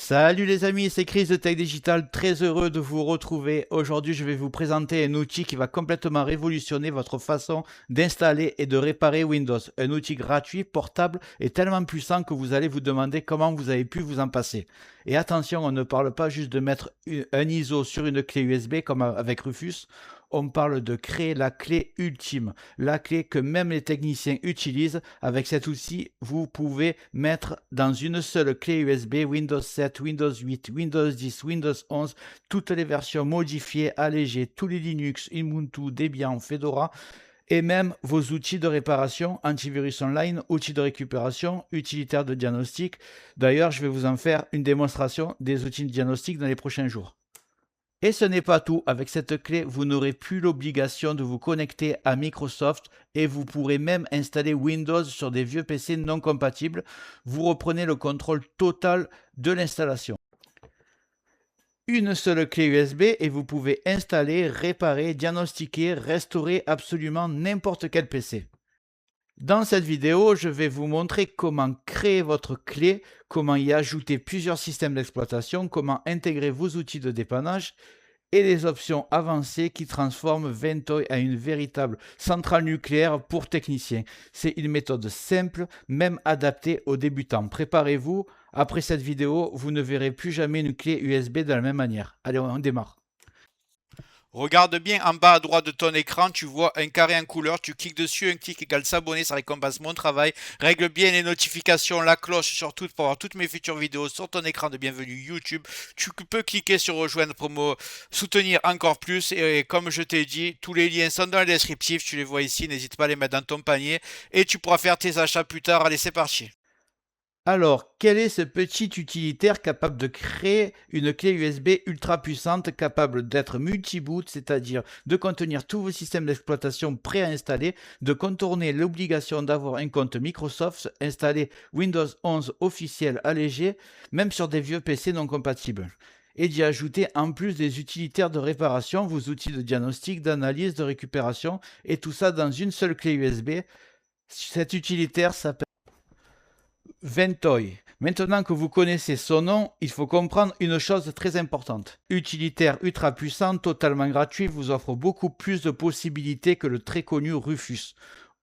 Salut les amis, c'est Chris de Tech Digital, très heureux de vous retrouver. Aujourd'hui, je vais vous présenter un outil qui va complètement révolutionner votre façon d'installer et de réparer Windows. Un outil gratuit, portable et tellement puissant que vous allez vous demander comment vous avez pu vous en passer. Et attention, on ne parle pas juste de mettre un ISO sur une clé USB comme avec Rufus. On parle de créer la clé ultime, la clé que même les techniciens utilisent. Avec cet outil, vous pouvez mettre dans une seule clé USB Windows 7, Windows 8, Windows 10, Windows 11, toutes les versions modifiées, allégées, tous les Linux, Ubuntu, Debian, Fedora, et même vos outils de réparation, antivirus online, outils de récupération, utilitaires de diagnostic. D'ailleurs, je vais vous en faire une démonstration des outils de diagnostic dans les prochains jours. Et ce n'est pas tout, avec cette clé, vous n'aurez plus l'obligation de vous connecter à Microsoft et vous pourrez même installer Windows sur des vieux PC non compatibles. Vous reprenez le contrôle total de l'installation. Une seule clé USB et vous pouvez installer, réparer, diagnostiquer, restaurer absolument n'importe quel PC. Dans cette vidéo, je vais vous montrer comment créer votre clé, comment y ajouter plusieurs systèmes d'exploitation, comment intégrer vos outils de dépannage et les options avancées qui transforment Ventoy en une véritable centrale nucléaire pour techniciens. C'est une méthode simple, même adaptée aux débutants. Préparez-vous, après cette vidéo, vous ne verrez plus jamais une clé USB de la même manière. Allez, on démarre. Regarde bien en bas à droite de ton écran, tu vois un carré en couleur, tu cliques dessus, un clic égale s'abonner, ça récompense mon travail. Règle bien les notifications, la cloche surtout pour avoir toutes mes futures vidéos sur ton écran de bienvenue YouTube. Tu peux cliquer sur rejoindre pour me soutenir encore plus et comme je t'ai dit, tous les liens sont dans le descriptif, tu les vois ici, n'hésite pas à les mettre dans ton panier et tu pourras faire tes achats plus tard. Allez, c'est parti. Alors, quel est ce petit utilitaire capable de créer une clé USB ultra puissante, capable d'être multi-boot, c'est-à-dire de contenir tous vos systèmes d'exploitation préinstallés, de contourner l'obligation d'avoir un compte Microsoft, installer Windows 11 officiel allégé, même sur des vieux PC non compatibles, et d'y ajouter en plus des utilitaires de réparation, vos outils de diagnostic, d'analyse, de récupération, et tout ça dans une seule clé USB. Cet utilitaire s'appelle Ventoy. Maintenant que vous connaissez son nom, il faut comprendre une chose très importante. Utilitaire ultra puissant, totalement gratuit, vous offre beaucoup plus de possibilités que le très connu Rufus.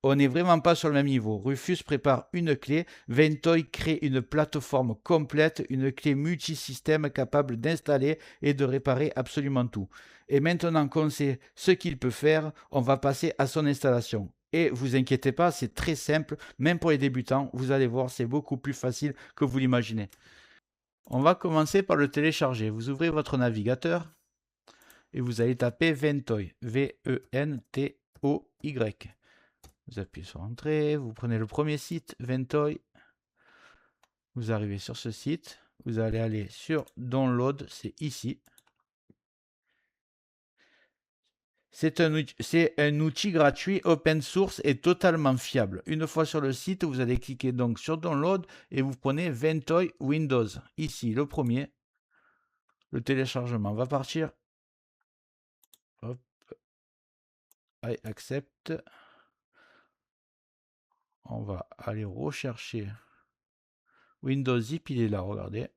On n'est vraiment pas sur le même niveau. Rufus prépare une clé, Ventoy crée une plateforme complète, une clé multisystème capable d'installer et de réparer absolument tout. Et maintenant qu'on sait ce qu'il peut faire, on va passer à son installation. Et vous inquiétez pas, c'est très simple, même pour les débutants, vous allez voir, c'est beaucoup plus facile que vous l'imaginez. On va commencer par le télécharger. Vous ouvrez votre navigateur et vous allez taper Ventoy, V-E-N-T-O-Y. Vous appuyez sur Entrée, vous prenez le premier site, Ventoy. Vous arrivez sur ce site, vous allez aller sur Download, c'est ici. C'est un outil gratuit, open source et totalement fiable. Une fois sur le site, vous allez cliquer donc sur Download et vous prenez Ventoy Windows. Ici, le premier. Le téléchargement va partir. Hop. I accept. On va aller rechercher Windows Zip, il est là, regardez.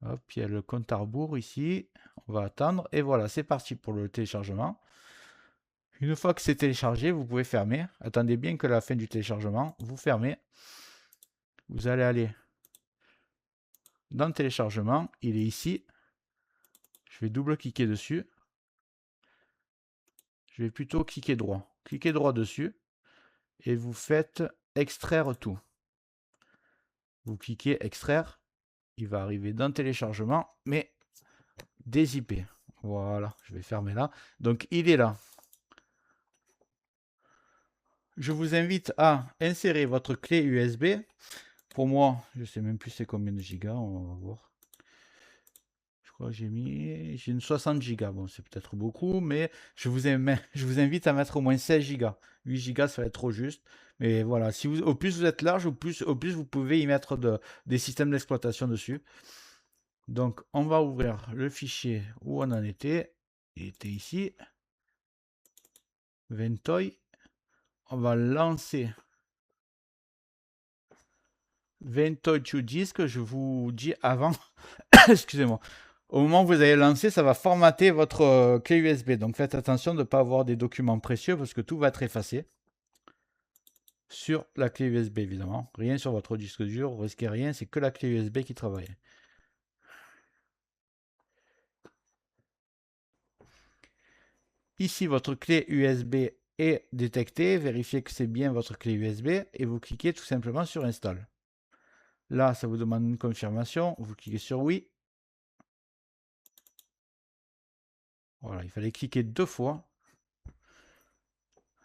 Hop, il y a le compte à rebours ici. On va attendre. Et voilà, c'est parti pour le téléchargement. Une fois que c'est téléchargé, vous pouvez fermer. Attendez bien que la fin du téléchargement, vous fermez. Vous allez aller dans le téléchargement. Il est ici. Je vais double-cliquer dessus. Je vais plutôt cliquer droit. Cliquez droit dessus. Et vous faites extraire tout. Vous cliquez extraire. Il va arriver dans le téléchargement, mais dézippé. Voilà, je vais fermer là. Donc il est là. Je vous invite à insérer votre clé USB. Pour moi, je ne sais même plus c'est combien de gigas, on va voir. Je crois que j'ai une 60 gigas. Bon, c'est peut-être beaucoup, mais je vous invite à mettre au moins 16 gigas. 8 gigas, ça va être trop juste. Mais voilà, si au plus vous êtes large, au plus vous pouvez y mettre des systèmes d'exploitation dessus. Donc, on va ouvrir le fichier où on en était. il était ici. Ventoy. On va lancer Ventoy to disk. Je vous dis avant, excusez-moi. Au moment où vous allez lancer, ça va formater votre clé USB. Donc faites attention de ne pas avoir des documents précieux parce que tout va être effacé sur la clé USB évidemment. Rien sur votre disque dur, vous risquez rien, c'est que la clé USB qui travaille. Ici, votre clé USB est détectée. Vérifiez que c'est bien votre clé USB et vous cliquez tout simplement sur Install. Là, ça vous demande une confirmation. Vous cliquez sur Oui. Voilà, il fallait cliquer 2 fois.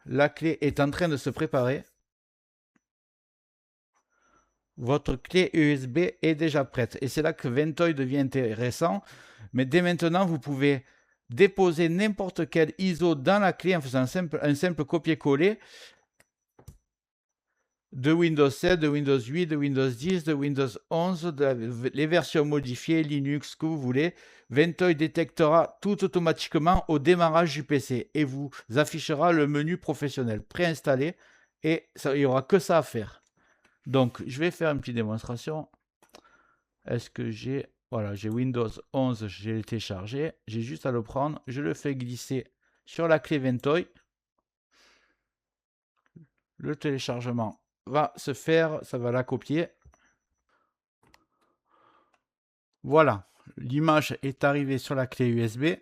La clé est en train de se préparer. Votre clé USB est déjà prête. Et c'est là que Ventoy devient intéressant. Mais dès maintenant, vous pouvez déposer n'importe quel ISO dans la clé en faisant un simple copier-coller de Windows 7, de Windows 8, de Windows 10, de Windows 11, les versions modifiées, Linux, ce que vous voulez. Ventoy détectera tout automatiquement au démarrage du PC et vous affichera le menu professionnel préinstallé et il n'y aura que ça à faire. Donc, je vais faire une petite démonstration. Est-ce que j'ai... Voilà, j'ai Windows 11, j'ai téléchargé. J'ai juste à le prendre. Je le fais glisser sur la clé Ventoy. Le téléchargement va se faire, ça va la copier. Voilà, l'image est arrivée sur la clé USB.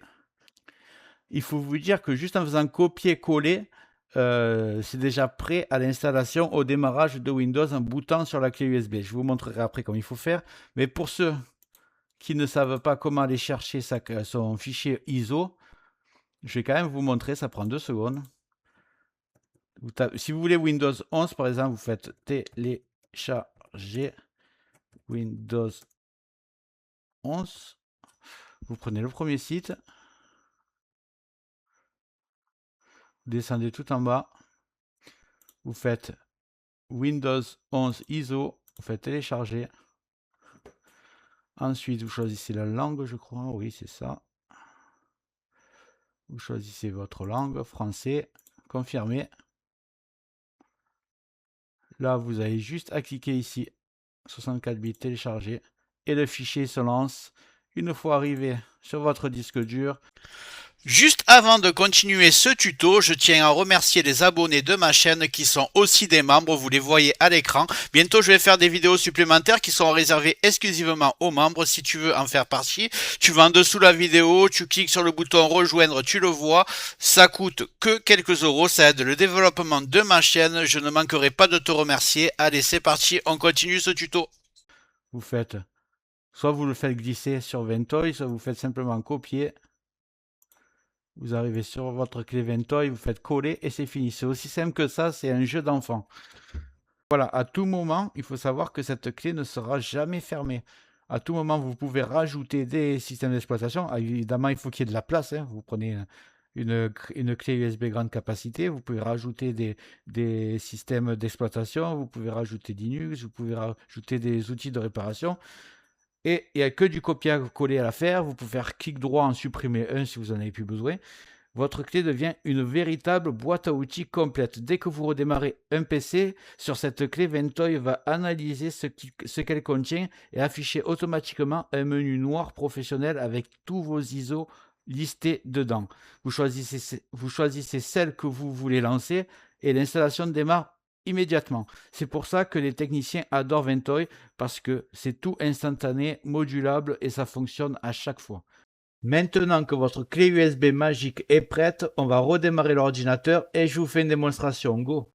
Il faut vous dire que juste en faisant copier-coller, c'est déjà prêt à l'installation au démarrage de Windows en boutant sur la clé USB. Je vous montrerai après comment il faut faire. Mais pour ceux qui ne savent pas comment aller chercher son fichier ISO, je vais quand même vous montrer, ça prend 2 secondes. Si vous voulez Windows 11, par exemple, vous faites télécharger Windows 11. Vous prenez le premier site. Vous descendez tout en bas. Vous faites Windows 11 ISO. Vous faites télécharger. Ensuite, vous choisissez la langue, je crois. Oui, c'est ça. Vous choisissez votre langue, français. Confirmer. Là, vous avez juste à cliquer ici. 64 bits télécharger. Et le fichier se lance. Une fois arrivé sur votre disque dur. Juste avant de continuer ce tuto, je tiens à remercier les abonnés de ma chaîne qui sont aussi des membres, vous les voyez à l'écran. Bientôt, je vais faire des vidéos supplémentaires qui sont réservées exclusivement aux membres. Si tu veux en faire partie, tu vas en dessous de la vidéo, tu cliques sur le bouton rejoindre, tu le vois. Ça coûte que quelques euros, ça aide le développement de ma chaîne. Je ne manquerai pas de te remercier. Allez, c'est parti, on continue ce tuto. Vous faites, soit vous le faites glisser sur Ventoy, soit vous faites simplement copier. Vous arrivez sur votre clé Ventoy, vous faites coller et c'est fini. C'est aussi simple que ça, c'est un jeu d'enfant. Voilà, à tout moment, il faut savoir que cette clé ne sera jamais fermée. À tout moment, vous pouvez rajouter des systèmes d'exploitation. Ah, évidemment, il faut qu'il y ait de la place. Vous prenez une clé USB grande capacité, vous pouvez rajouter des systèmes d'exploitation, vous pouvez rajouter Linux, vous pouvez rajouter des outils de réparation. Et il n'y a que du copier-coller à faire. Vous pouvez faire clic droit en supprimer un si vous n'en avez plus besoin. Votre clé devient une véritable boîte à outils complète. Dès que vous redémarrez un PC, sur cette clé, Ventoy va analyser ce qu'elle contient et afficher automatiquement un menu noir professionnel avec tous vos ISO listés dedans. Vous choisissez celle que vous voulez lancer et l'installation démarre immédiatement. C'est pour ça que les techniciens adorent Ventoy parce que c'est tout instantané, modulable et ça fonctionne à chaque fois. Maintenant que votre clé USB magique est prête, on va redémarrer l'ordinateur et je vous fais une démonstration. Go!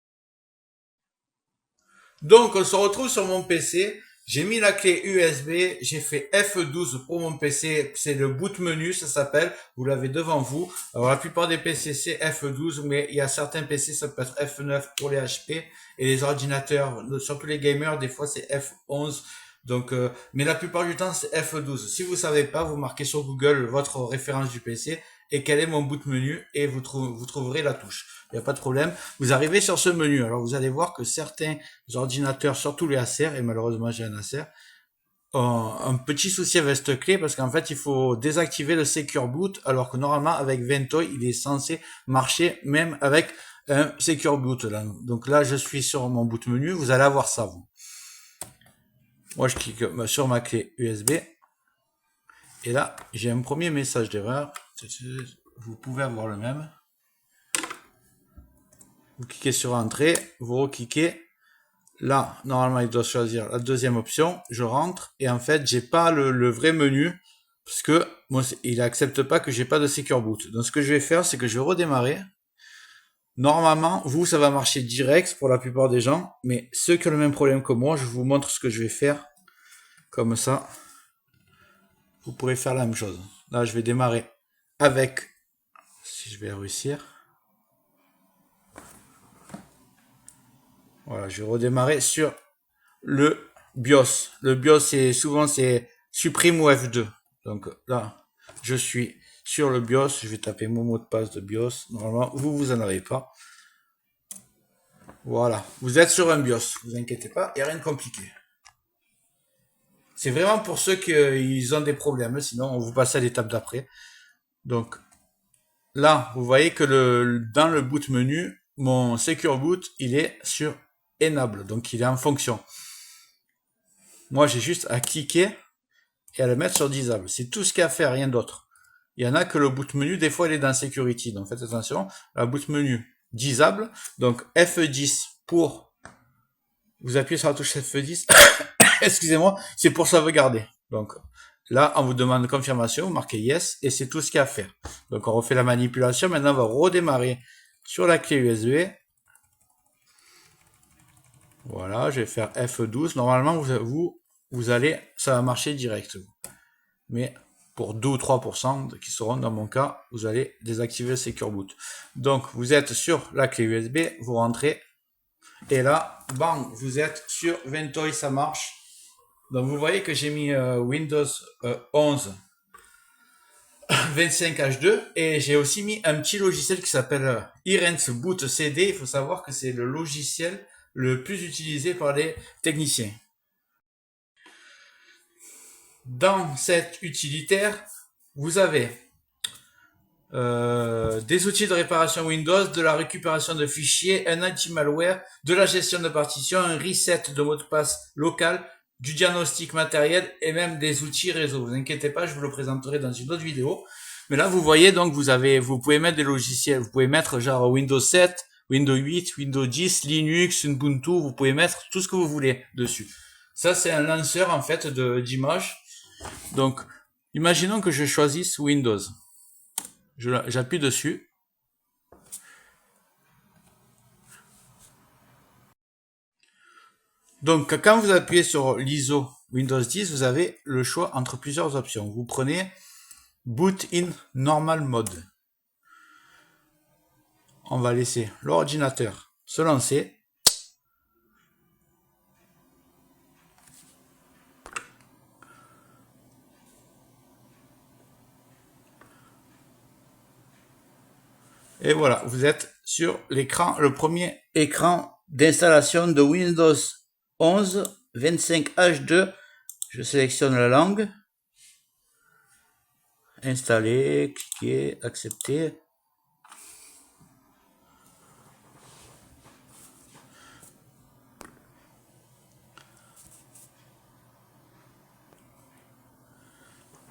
Donc, on se retrouve sur mon PC. J'ai mis la clé USB, j'ai fait F12 pour mon PC, c'est le boot menu, ça s'appelle. Vous l'avez devant vous. Alors, la plupart des PC, c'est F12, mais il y a certains PC, ça peut être F9 pour les HP et les ordinateurs, surtout les gamers, des fois, c'est F11. Donc, mais la plupart du temps, c'est F12. Si vous savez pas, vous marquez sur Google votre référence du PC et quel est mon boot menu et vous trouverez la touche. Il n'y a pas de problème. Vous arrivez sur ce menu. Alors, vous allez voir que certains ordinateurs, surtout les Acer, et malheureusement j'ai un Acer, un petit souci avec cette clé parce qu'en fait il faut désactiver le Secure Boot alors que normalement avec Ventoy il est censé marcher même avec un Secure Boot là. Donc là je suis sur mon boot menu, vous allez avoir ça vous. Moi je clique sur ma clé USB et là j'ai un premier message d'erreur. Vous pouvez avoir le même. Vous cliquez sur entrée, vous recliquez. Là, normalement, il doit choisir la deuxième option. Je rentre et en fait, j'ai pas le vrai menu parce que moi, il accepte pas que j'ai pas de Secure Boot. Donc, ce que je vais faire, c'est que je vais redémarrer. Normalement, vous, ça va marcher direct pour la plupart des gens, mais ceux qui ont le même problème que moi, je vous montre ce que je vais faire. Comme ça, vous pourrez faire la même chose. Là, je vais démarrer avec, si je vais réussir. Voilà, je vais redémarrer sur le BIOS. Le BIOS, souvent c'est supprime ou F2. Donc là, je suis sur le BIOS. Je vais taper mon mot de passe de BIOS. Normalement, vous en avez pas. Voilà, vous êtes sur un BIOS. Vous inquiétez pas, il n'y a rien de compliqué. C'est vraiment pour ceux qui ont des problèmes. Sinon, on vous passe à l'étape d'après. Donc là, vous voyez que dans le boot menu, mon Secure Boot, il est sur Enable, donc il est en fonction. Moi, j'ai juste à cliquer et à le mettre sur Disable. C'est tout ce qu'il y a à faire, rien d'autre. Il y en a que le boot menu, des fois, il est dans Security. Donc, faites attention. La boot menu Disable. Donc, F10 pour... Vous appuyez sur la touche F10. Excusez-moi, c'est pour sauvegarder. Donc, là, on vous demande confirmation. Vous marquez Yes et c'est tout ce qu'il y a à faire. Donc, on refait la manipulation. Maintenant, on va redémarrer sur la clé USB. Voilà, je vais faire F12. Normalement, vous allez, ça va marcher direct. Mais pour 2 ou 3% qui seront dans mon cas, vous allez désactiver le Secure Boot. Donc, vous êtes sur la clé USB, vous rentrez. Et là, bang, vous êtes sur Ventoy, ça marche. Donc, vous voyez que j'ai mis Windows 11 25H2 et j'ai aussi mis un petit logiciel qui s'appelle Irens Boot CD. Il faut savoir que c'est le logiciel le plus utilisé par les techniciens. Dans cet utilitaire, vous avez des outils de réparation Windows, de la récupération de fichiers, un anti-malware, de la gestion de partitions, un reset de mot de passe local, du diagnostic matériel et même des outils réseau. Vous inquiétez pas, je vous le présenterai dans une autre vidéo. Mais là, vous voyez, donc, vous pouvez mettre des logiciels, vous pouvez mettre genre Windows 7, Windows 8, Windows 10, Linux, Ubuntu, vous pouvez mettre tout ce que vous voulez dessus. Ça, c'est un lanceur, en fait, d'images. Donc, imaginons que je choisisse Windows. J'appuie dessus. Donc, quand vous appuyez sur l'ISO Windows 10, vous avez le choix entre plusieurs options. Vous prenez Boot in Normal Mode. On va laisser l'ordinateur se lancer. Et voilà, vous êtes sur l'écran, le premier écran d'installation de Windows 11 25H2. Je sélectionne la langue. Installer, cliquer, accepter.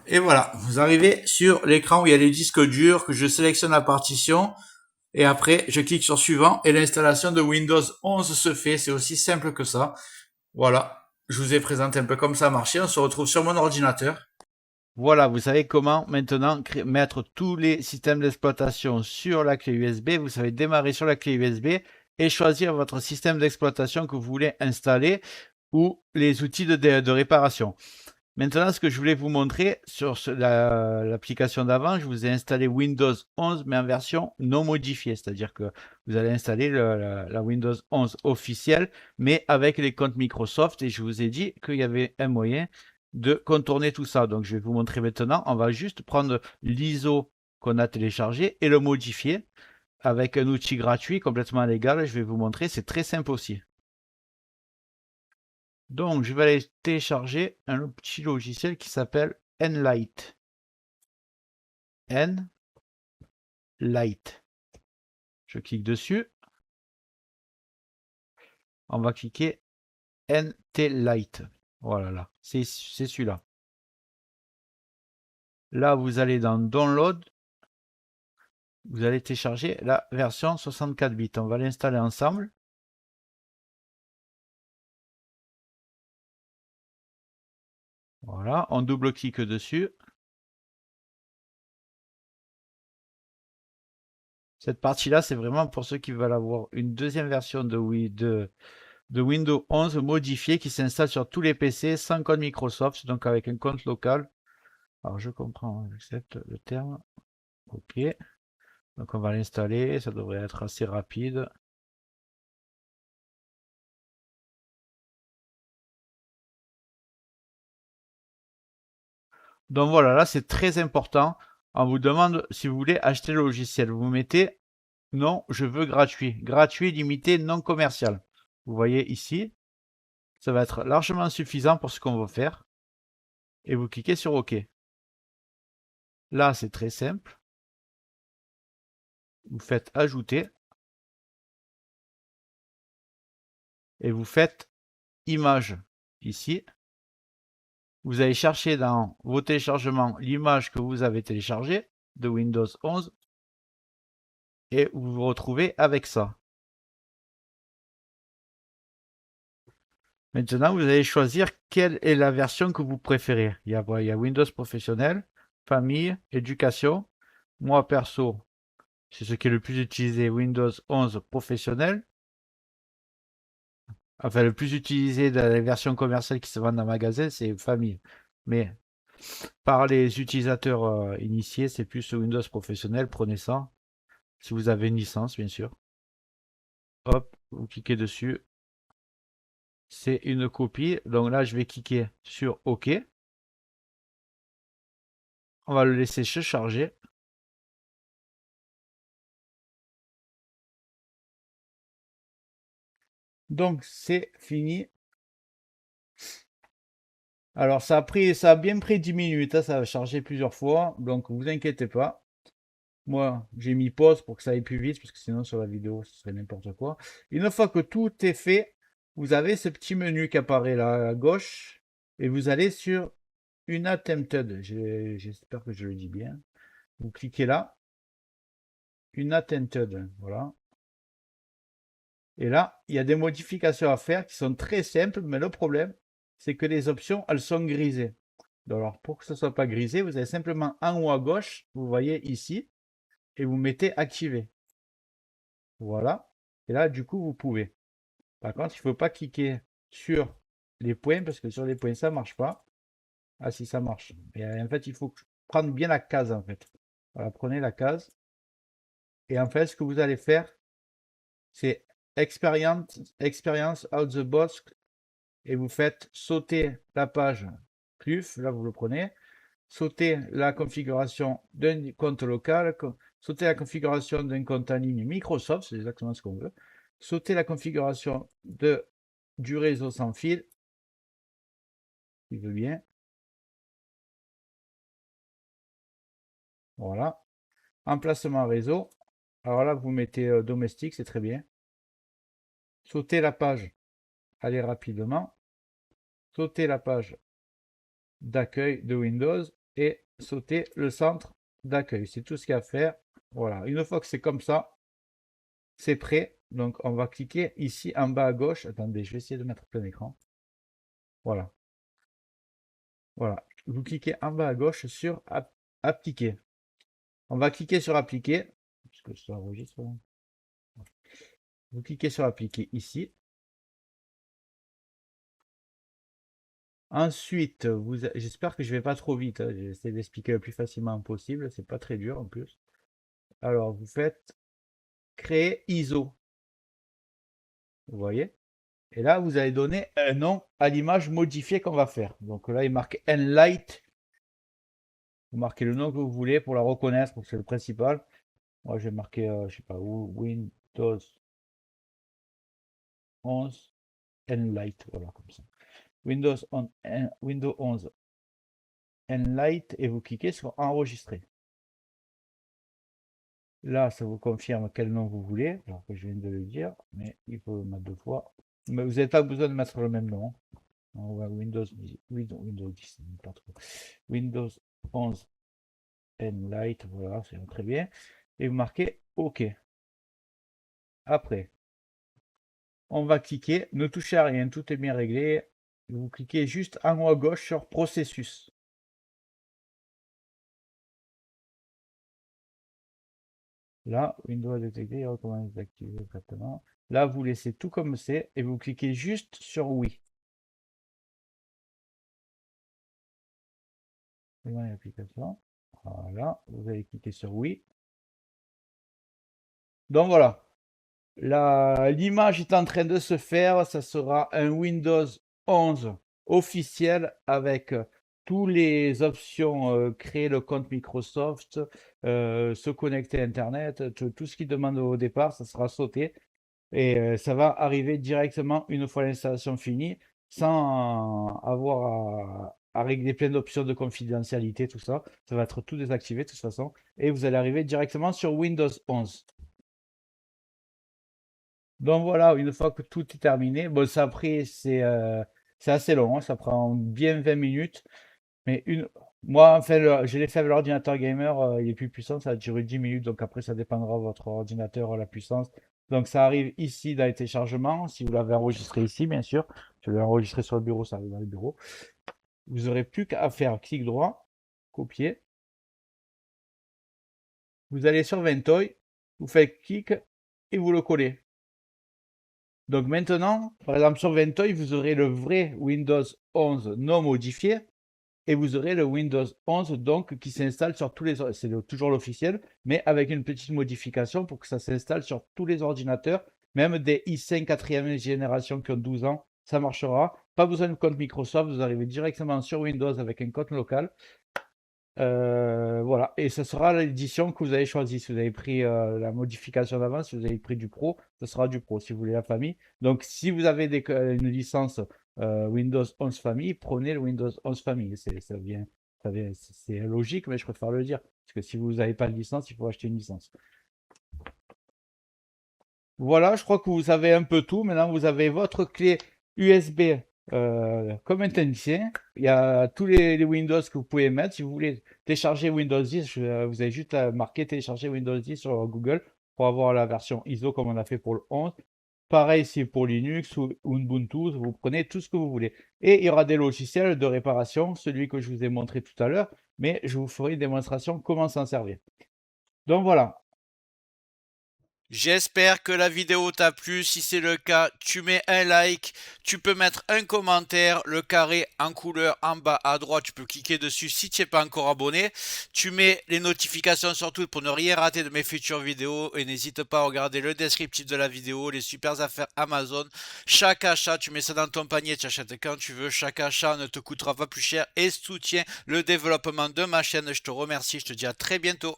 Et voilà, vous arrivez sur l'écran où il y a les disques durs, que je sélectionne la partition, et après je clique sur suivant, et l'installation de Windows 11 se fait, c'est aussi simple que ça. Voilà, je vous ai présenté un peu comme ça a marché, on se retrouve sur mon ordinateur. Voilà, vous savez comment maintenant mettre tous les systèmes d'exploitation sur la clé USB. Vous savez démarrer sur la clé USB et choisir votre système d'exploitation que vous voulez installer ou les outils de réparation. Maintenant, ce que je voulais vous montrer sur l'application d'avant, je vous ai installé Windows 11 mais en version non modifiée, c'est-à-dire que vous allez installer la Windows 11 officielle mais avec les comptes Microsoft, et je vous ai dit qu'il y avait un moyen de contourner tout ça. Donc je vais vous montrer maintenant. On va juste prendre l'ISO qu'on a téléchargé et le modifier avec un outil gratuit complètement légal. Je vais vous montrer, c'est très simple aussi. Donc, je vais aller télécharger un petit logiciel qui s'appelle Nlight. Nlight. Je clique dessus. On va cliquer NT-Lite. Voilà, là. C'est celui-là. Là, vous allez dans Download. Vous allez télécharger la version 64 bits. On va l'installer ensemble. Voilà, on double-clique dessus. Cette partie-là, c'est vraiment pour ceux qui veulent avoir une deuxième version de Windows 11 modifiée qui s'installe sur tous les PC sans code Microsoft, donc avec un compte local. Alors, je comprends, j'accepte le terme. OK. Donc, on va l'installer. Ça devrait être assez rapide. Donc voilà, là c'est très important. On vous demande si vous voulez acheter le logiciel. Vous mettez non, je veux gratuit. Gratuit, limité, non commercial. Vous voyez ici, ça va être largement suffisant pour ce qu'on veut faire. Et vous cliquez sur OK. Là, c'est très simple. Vous faites ajouter. Et vous faites image ici. Vous allez chercher dans vos téléchargements l'image que vous avez téléchargée de Windows 11. Et vous vous retrouvez avec ça. Maintenant, vous allez choisir quelle est la version que vous préférez. Il y a Windows Professionnel, Famille, Éducation. Moi, perso, c'est ce qui est le plus utilisé, Windows 11 Professionnel. Enfin, le plus utilisé dans les versions commerciales qui se vendent en magasin, c'est Famille. Mais par les utilisateurs initiés, c'est plus Windows Professionnel. Prenez ça. Si vous avez une licence, bien sûr. Hop, vous cliquez dessus. C'est une copie. Donc là, je vais cliquer sur OK. On va le laisser se charger. Donc c'est fini. Alors ça a bien pris 10 minutes, hein, ça a chargé plusieurs fois, donc vous inquiétez pas. Moi j'ai mis pause pour que ça aille plus vite, parce que sinon sur la vidéo ce serait n'importe quoi. Une fois que tout est fait, vous avez ce petit menu qui apparaît là à gauche, et vous allez sur une attempted. J'espère que je le dis bien. Vous cliquez là, une attempted, voilà. Et là, il y a des modifications à faire qui sont très simples, mais le problème, c'est que les options, elles sont grisées. Alors, pour que ce ne soit pas grisé, vous avez simplement en haut à gauche, vous voyez ici, et vous mettez activer. Voilà. Et là, du coup, vous pouvez. Par contre, il ne faut pas cliquer sur les points, parce que sur les points, ça ne marche pas. Ah si, ça marche. Et en fait, il faut prendre bien la case, en fait. Voilà, prenez la case. Et en fait, ce que vous allez faire, c'est experience out the box, et vous faites sauter la page CLUF, là vous le prenez, sauter la configuration d'un compte local, sauter la configuration d'un compte en ligne Microsoft, c'est exactement ce qu'on veut, sauter la configuration du réseau sans fil, il veut bien, voilà, emplacement réseau, alors là vous mettez domestique, c'est très bien, sauter la page, allez rapidement, sauter la page d'accueil de Windows et sauter le centre d'accueil. C'est tout ce qu'il y a à faire. Voilà, une fois que c'est comme ça, c'est prêt. Donc on va cliquer ici en bas à gauche. Attendez, je vais essayer de mettre plein écran. Voilà. Voilà. Vous cliquez en bas à gauche sur appliquer. On va cliquer sur appliquer. Parce que ça enregistre. Vous cliquez sur appliquer ici. Ensuite, j'espère que je vais pas trop vite. Hein. J'essaie d'expliquer le plus facilement possible. C'est pas très dur en plus. Alors, vous faites créer ISO. Vous voyez? Et là, vous allez donner un nom à l'image modifiée qu'on va faire. Donc là, il marque Nlight. Vous marquez le nom que vous voulez pour la reconnaître, c'est le principal. Moi, je vais marquer, je sais pas où, Windows 11 Nlight. Voilà, comme ça. Windows 11 Enlight et vous cliquez sur enregistrer. Là, ça vous confirme quel nom vous voulez, alors que je viens de le dire, mais il faut le mettre 2 fois. Mais vous n'avez pas besoin de mettre le même nom. On va Windows 10, pas trop. Windows 11 Enlight, voilà, c'est très bien. Et vous marquez OK. Après, on va cliquer, ne touchez à rien, tout est bien réglé. Vous cliquez juste en haut à gauche sur processus. Là, Windows détecté, recommande d'activer exactement. Là, vous laissez tout comme c'est et vous cliquez juste sur oui. L'application. Voilà, vous allez cliquer sur oui. Donc voilà, l'image est en train de se faire. Ça sera un Windows 11 officiel avec toutes les options, créer le compte Microsoft, se connecter à Internet, tout ce qui demande au départ, ça sera sauté. Et ça va arriver directement une fois l'installation finie, sans avoir à régler plein d'options de confidentialité, tout ça. Ça va être tout désactivé de toute façon. Et vous allez arriver directement sur Windows 11. Donc voilà, une fois que tout est terminé, bon, ça après, c'est assez long, hein, ça prend bien 20 minutes. Mais moi, enfin, je l'ai fait avec l'ordinateur gamer, il est plus puissant, ça va durer 10 minutes, donc après, ça dépendra de votre ordinateur, la puissance. Donc ça arrive ici dans les téléchargements, si vous l'avez enregistré ici, bien sûr. Je l'ai enregistré sur le bureau, ça arrive dans le bureau. Vous n'aurez plus qu'à faire clic droit, copier. Vous allez sur Ventoy, vous faites clic et vous le collez. Donc maintenant, par exemple sur Ventoy, vous aurez le vrai Windows 11 non modifié et vous aurez le Windows 11 donc qui s'installe sur tous les c'est toujours l'officiel, mais avec une petite modification pour que ça s'installe sur tous les ordinateurs, même des i5 4e génération qui ont 12 ans, ça marchera. Pas besoin de compte Microsoft, vous arrivez directement sur Windows avec un compte local. Voilà, et ce sera l'édition que vous avez choisie. Si vous avez pris la modification d'avance, si vous avez pris du Pro, ce sera du Pro. Si vous voulez la famille. Donc, si vous avez une licence Windows 11 famille, prenez le Windows 11 famille. C'est logique, mais je préfère le dire. Parce que si vous n'avez pas de licence, il faut acheter une licence. Voilà, je crois que vous savez un peu tout. Maintenant, vous avez votre clé USB comme un technicien. Il y a tous les Windows que vous pouvez mettre. Si vous voulez télécharger Windows 10, vous avez juste à marquer télécharger Windows 10 sur Google pour avoir la version ISO comme on a fait pour le 11. Pareil, si pour Linux ou Ubuntu, vous prenez tout ce que vous voulez. Et il y aura des logiciels de réparation, celui que je vous ai montré tout à l'heure, mais je vous ferai une démonstration comment s'en servir. Donc voilà. J'espère que la vidéo t'a plu. Si c'est le cas, tu mets un like, tu peux mettre un commentaire, le carré en couleur en bas à droite, tu peux cliquer dessus si tu n'es pas encore abonné. Tu mets les notifications surtout pour ne rien rater de mes futures vidéos et n'hésite pas à regarder le descriptif de la vidéo, les super affaires Amazon. Chaque achat, tu mets ça dans ton panier, tu achètes quand tu veux. Chaque achat ne te coûtera pas plus cher et soutient le développement de ma chaîne. Je te remercie, je te dis à très bientôt.